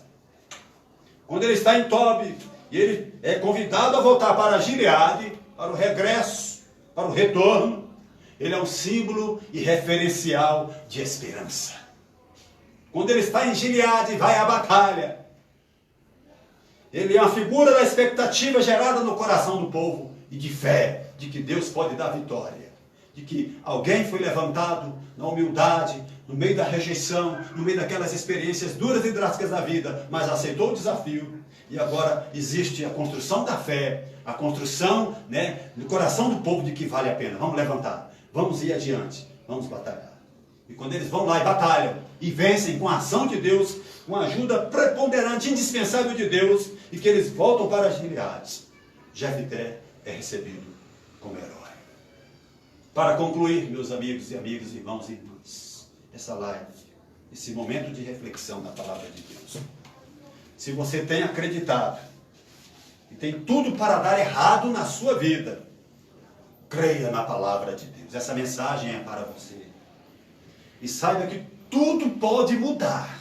Quando ele está em Tobi, ele é convidado a voltar para Gileade, para o regresso, para o retorno. Ele é um símbolo e referencial de esperança. Quando ele está em Gileade e vai à batalha, ele é uma figura da expectativa gerada no coração do povo e de fé, de que Deus pode dar vitória, de que alguém foi levantado na humildade, no meio da rejeição, no meio daquelas experiências duras e drásticas da vida, mas aceitou o desafio. E agora existe a construção da fé, a construção, no coração do povo de que vale a pena. Vamos levantar, vamos ir adiante, vamos batalhar. E quando eles vão lá e batalham, e vencem com a ação de Deus, com a ajuda preponderante, indispensável de Deus, e que eles voltam para as Gileades, Jefté é recebido como herói. Para concluir, meus amigos e amigas, irmãos e irmãs, essa live, esse momento de reflexão na palavra de Deus. Se você tem acreditado e tem tudo para dar errado na sua vida, creia na palavra de Deus. Essa mensagem é para você. E saiba que tudo pode mudar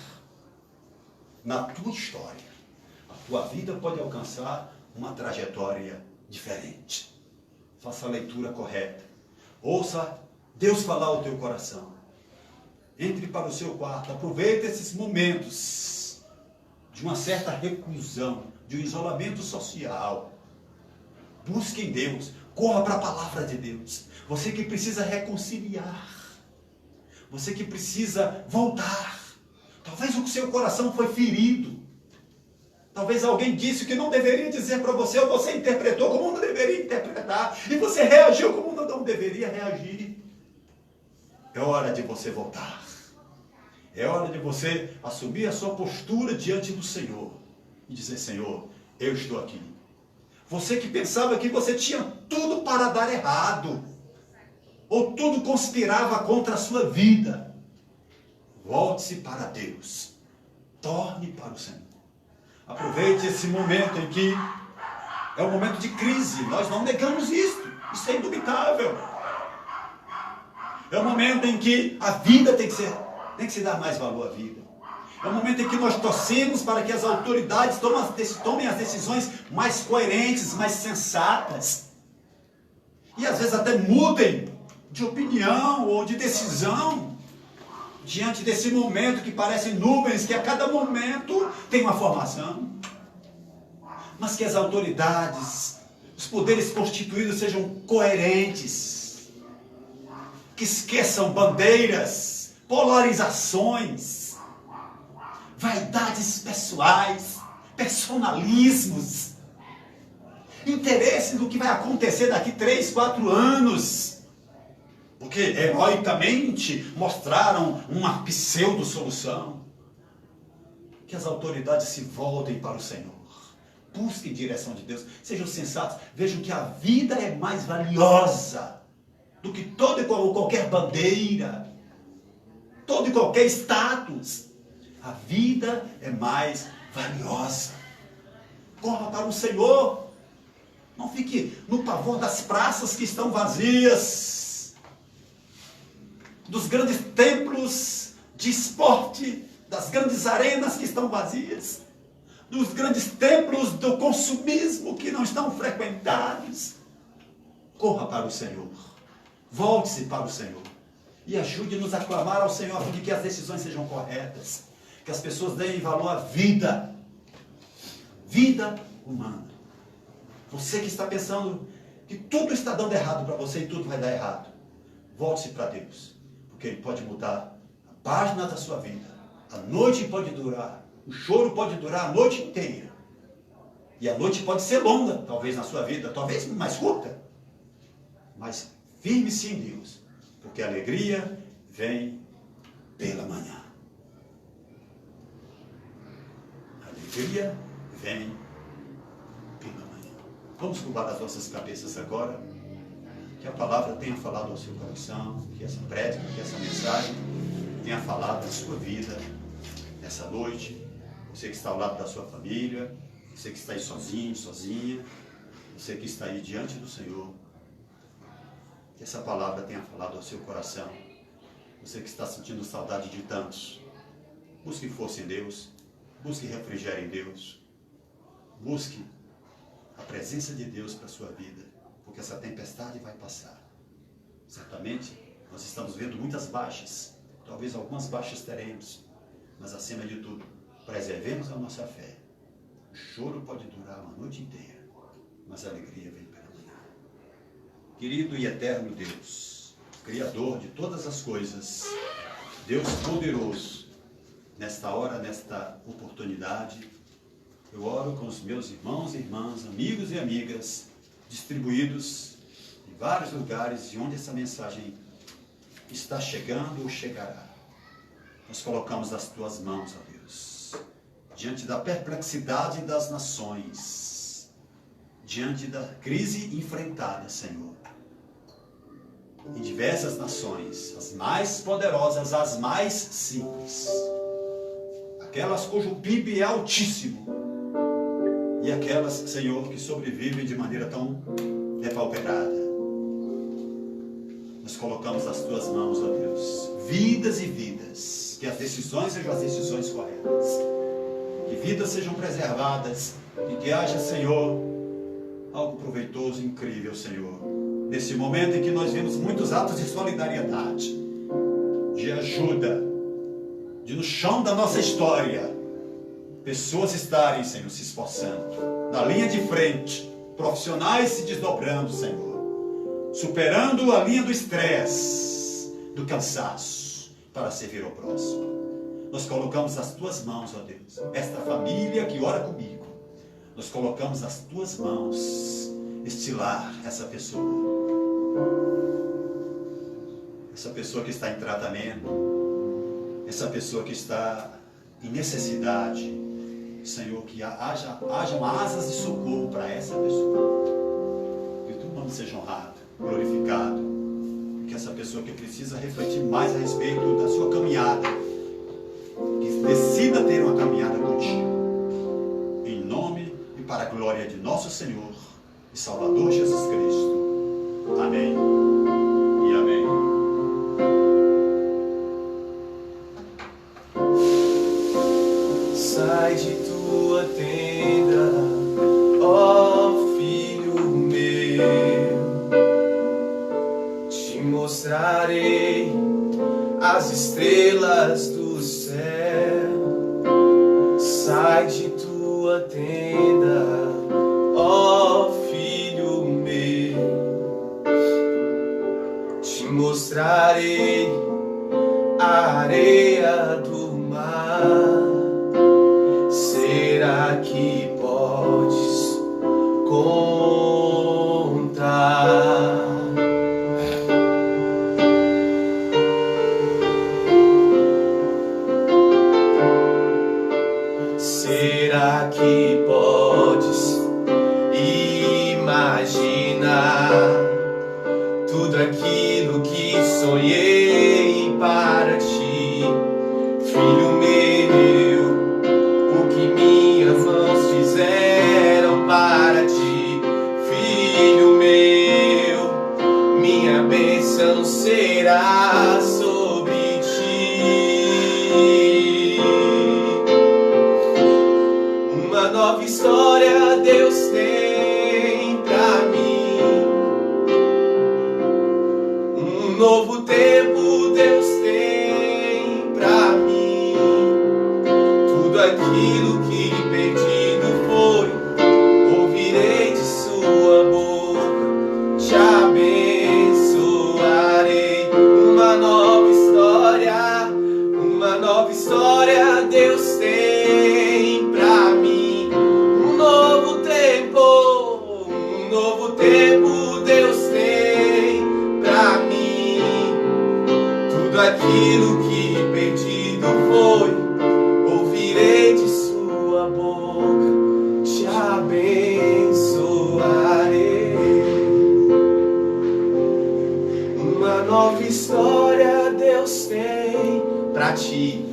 na tua história. A tua vida pode alcançar uma trajetória diferente. Faça a leitura correta. Ouça Deus falar ao teu coração. Entre para o seu quarto. Aproveite esses momentos de uma certa reclusão, de um isolamento social. Busque em Deus. Corra para a palavra de Deus. Você que precisa reconciliar. Você que precisa voltar. Talvez o seu coração foi ferido. Talvez alguém disse o que não deveria dizer para você, ou você interpretou como não deveria interpretar, e você reagiu como não deveria reagir. É hora de você voltar. É hora de você assumir a sua postura diante do Senhor e dizer: Senhor, eu estou aqui. Você que pensava que você tinha tudo para dar errado, ou tudo conspirava contra a sua vida, volte-se para Deus. Torne para o Senhor. Aproveite esse momento em que é um momento de crise. Nós não negamos isso. Isso é indubitável. É um momento em que a vida tem que se dar mais valor à vida. É um momento em que nós torcemos para que as autoridades tomem as decisões mais coerentes, mais sensatas. E às vezes até mudem de opinião ou de decisão diante desse momento que parecem nuvens, que a cada momento tem uma formação. Mas que as autoridades, os poderes constituídos sejam coerentes, que esqueçam bandeiras, polarizações, vaidades pessoais, personalismos, interesse do que vai acontecer daqui 3, 4 anos. Porque heroicamente mostraram uma pseudo-solução. Que as autoridades se voltem para o Senhor. Busquem direção de Deus. Sejam sensatos. Vejam que a vida é mais valiosa do que toda e qualquer bandeira, todo e qualquer status. A vida é mais valiosa. Corra para o Senhor. Não fique no pavor das praças que estão vazias, dos grandes templos de esporte, das grandes arenas que estão vazias, dos grandes templos do consumismo que não estão frequentados. Corra para o Senhor. Volte-se para o Senhor. E ajude-nos a clamar ao Senhor para que as decisões sejam corretas. Que as pessoas deem valor à vida. Vida humana. Você que está pensando que tudo está dando errado para você e tudo vai dar errado. Volte-se para Deus. Porque Ele pode mudar a página da sua vida. A noite pode durar. O choro pode durar a noite inteira. E a noite pode ser longa, talvez na sua vida, talvez mais curta. Mas firme-se em Deus. Porque a alegria vem pela manhã. A alegria vem pela manhã. Vamos curvar as nossas cabeças agora. Que a palavra tenha falado ao seu coração, que essa prédica, que essa mensagem tenha falado à sua vida nessa noite. Você que está ao lado da sua família, você que está aí sozinho, sozinha, você que está aí diante do Senhor. Que essa palavra tenha falado ao seu coração. Você que está sentindo saudade de tantos, busque força em Deus, busque refrigério em Deus, busque a presença de Deus para a sua vida. Porque essa tempestade vai passar. Certamente, nós estamos vendo muitas baixas. Talvez algumas baixas teremos. Mas, acima de tudo, preservemos a nossa fé. O choro pode durar uma noite inteira. Mas a alegria vem pela manhã. Querido e eterno Deus, Criador de todas as coisas, Deus poderoso, nesta hora, nesta oportunidade, eu oro com os meus irmãos e irmãs, amigos e amigas, distribuídos em vários lugares de onde essa mensagem está chegando ou chegará. Nós colocamos nas tuas mãos, ó Deus, diante da perplexidade das nações, diante da crise enfrentada, Senhor, em diversas nações, as mais poderosas, as mais simples, aquelas cujo PIB é altíssimo, e aquelas, Senhor, que sobrevivem de maneira tão depauperada. Nós colocamos nas tuas mãos, ó Deus, vidas e vidas, que as decisões sejam as decisões corretas, que vidas sejam preservadas, e que haja, Senhor, algo proveitoso, incrível, Senhor, nesse momento em que nós vemos muitos atos de solidariedade, de ajuda, de no chão da nossa história, pessoas estarem, Senhor, se esforçando, na linha de frente, profissionais se desdobrando, Senhor, superando a linha do estresse, do cansaço, para servir ao próximo. Nós colocamos as tuas mãos, ó Deus, esta família que ora comigo, nós colocamos nas tuas mãos este lar, essa pessoa que está em tratamento, essa pessoa que está em necessidade. Senhor, que hajam asas de socorro para essa pessoa. Que o teu nome seja honrado, glorificado. Que essa pessoa que precisa refletir mais a respeito da sua caminhada, que decida ter uma caminhada contigo. Em nome e para a glória de nosso Senhor e Salvador Jesus Cristo. Amém e amém.
Sai de tua tenda, ó filho meu, te mostrarei as estrelas do céu. Sai de tua tenda, ó filho meu, te mostrarei a areia do mar. Será que podes contar? Será que podes imaginar tudo aquilo que sonhei para ti, filho meu? O que minhas mãos fizeram para ti, filho meu, minha bênção será sobre ti. Uma nova história Deus tem pra mim, um novo tempo Deus tem pra mim. Tudo aquilo que perdido foi, ouvirei de sua boca, te abençoarei. Uma nova história Deus tem pra mim. Um novo tempo Deus tem pra mim. Tudo aquilo que perdido foi, ouvirei de sua boca, te abençoarei. Uma nova história Deus tem pra ti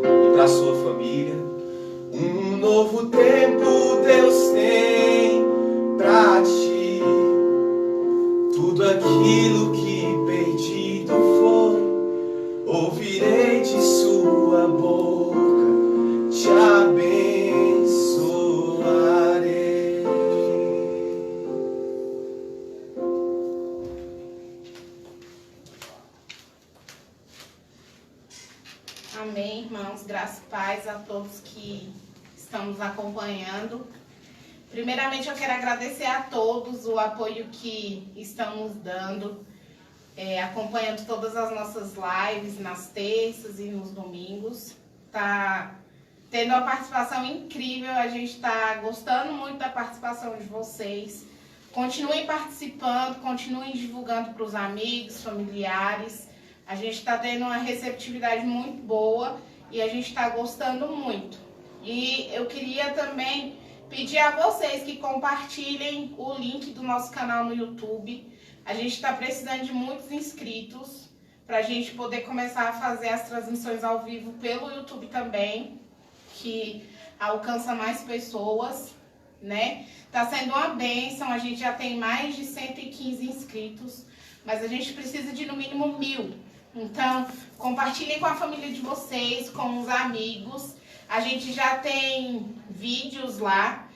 e pra sua família. Um novo tempo Deus tem pra ti. Tudo aquilo que perdido foi, ouvirei de sua boca, te abençoarei.
Amém, irmãos. Graça e paz a todos que estão nos acompanhando. Primeiramente, eu quero agradecer a todos o apoio que estão nos dando, acompanhando todas as nossas lives nas terças e nos domingos. Tá tendo uma participação incrível, a gente está gostando muito da participação de vocês. Continuem participando, continuem divulgando para os amigos, familiares. A gente está tendo uma receptividade muito boa e a gente está gostando muito. E eu queria também pedir a vocês que compartilhem o link do nosso canal no YouTube. A gente está precisando de muitos inscritos para a gente poder começar a fazer as transmissões ao vivo pelo YouTube também, que alcança mais pessoas, né? Tá sendo uma bênção, a gente já tem mais de 115 inscritos, mas a gente precisa de no mínimo 1000. Então, compartilhem com a família de vocês, com os amigos. A gente já tem vídeos lá.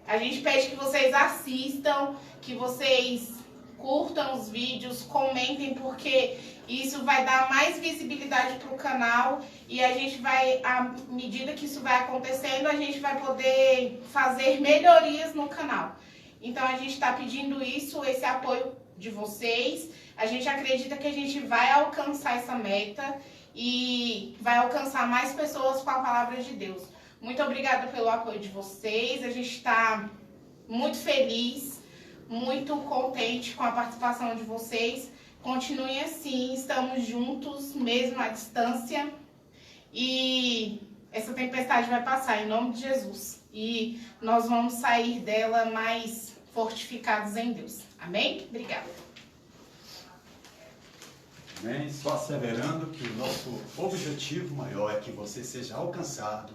A gente pede que vocês assistam, que vocês curtam os vídeos, comentem, porque isso vai dar mais visibilidade para o canal e a gente vai, à medida que isso vai acontecendo, a gente vai poder fazer melhorias no canal. Então a gente está pedindo isso, esse apoio de vocês. A gente acredita que a gente vai alcançar essa meta e vai alcançar mais pessoas com a palavra de Deus. Muito obrigada pelo apoio de vocês. A gente está muito feliz, muito contente com a participação de vocês. Continuem assim, estamos juntos, mesmo à distância. E essa tempestade vai passar, em nome de Jesus. E nós vamos sair dela mais fortificados em Deus. Amém? Obrigada.
Amém? Só asseverando que o nosso objetivo maior é que você seja alcançado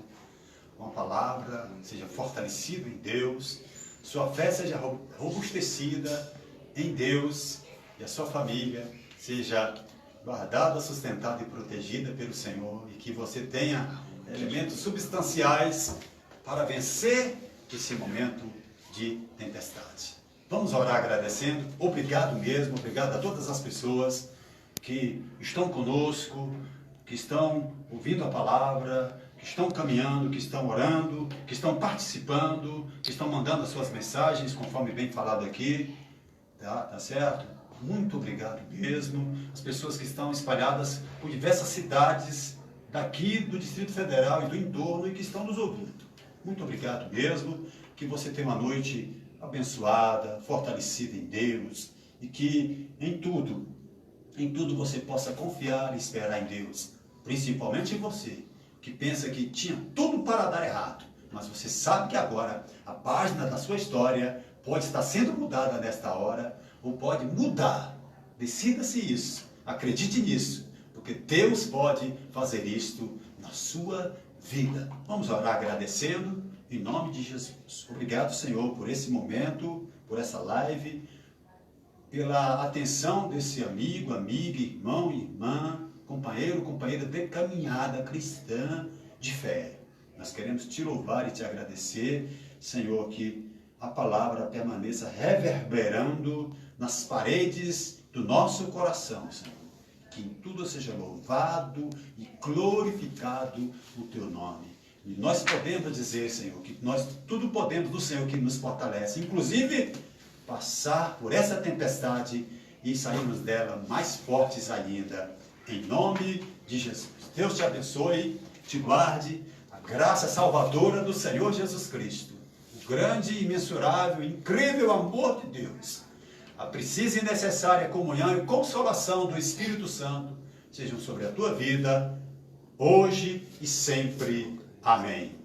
com a palavra, seja fortalecido em Deus, sua fé seja robustecida em Deus e a sua família seja guardada, sustentada e protegida pelo Senhor e que você tenha elementos substanciais para vencer esse momento de tempestade. Vamos orar agradecendo. Obrigado mesmo, obrigado a todas as pessoas que estão conosco, que estão ouvindo a palavra, que estão caminhando, que estão orando, que estão participando, que estão mandando as suas mensagens, conforme bem falado aqui. Tá certo? Muito obrigado mesmo. As pessoas que estão espalhadas por diversas cidades daqui do Distrito Federal e do entorno e que estão nos ouvindo. Muito obrigado mesmo. Que você tenha uma noite abençoada, fortalecida em Deus e que em tudo você possa confiar e esperar em Deus. Principalmente em você, que pensa que tinha tudo para dar errado, mas você sabe que agora a página da sua história pode estar sendo mudada nesta hora, ou pode mudar. Decida-se isso, acredite nisso, porque Deus pode fazer isto na sua vida. Vamos orar agradecendo em nome de Jesus. Obrigado, Senhor, por esse momento, por essa live, pela atenção desse amigo, amiga, irmão, irmã, companheiro, companheira de caminhada cristã de fé. Nós queremos te louvar e te agradecer, Senhor, que a palavra permaneça reverberando nas paredes do nosso coração, Senhor. Que em tudo seja louvado e glorificado o teu nome. E nós podemos dizer, Senhor, que nós tudo podemos do Senhor que nos fortalece, inclusive passar por essa tempestade e sairmos dela mais fortes ainda. Em nome de Jesus. Deus te abençoe, te guarde, a graça salvadora do Senhor Jesus Cristo, o grande, imensurável, incrível amor de Deus, a precisa e necessária comunhão e consolação do Espírito Santo sejam sobre a tua vida, hoje e sempre. Amém.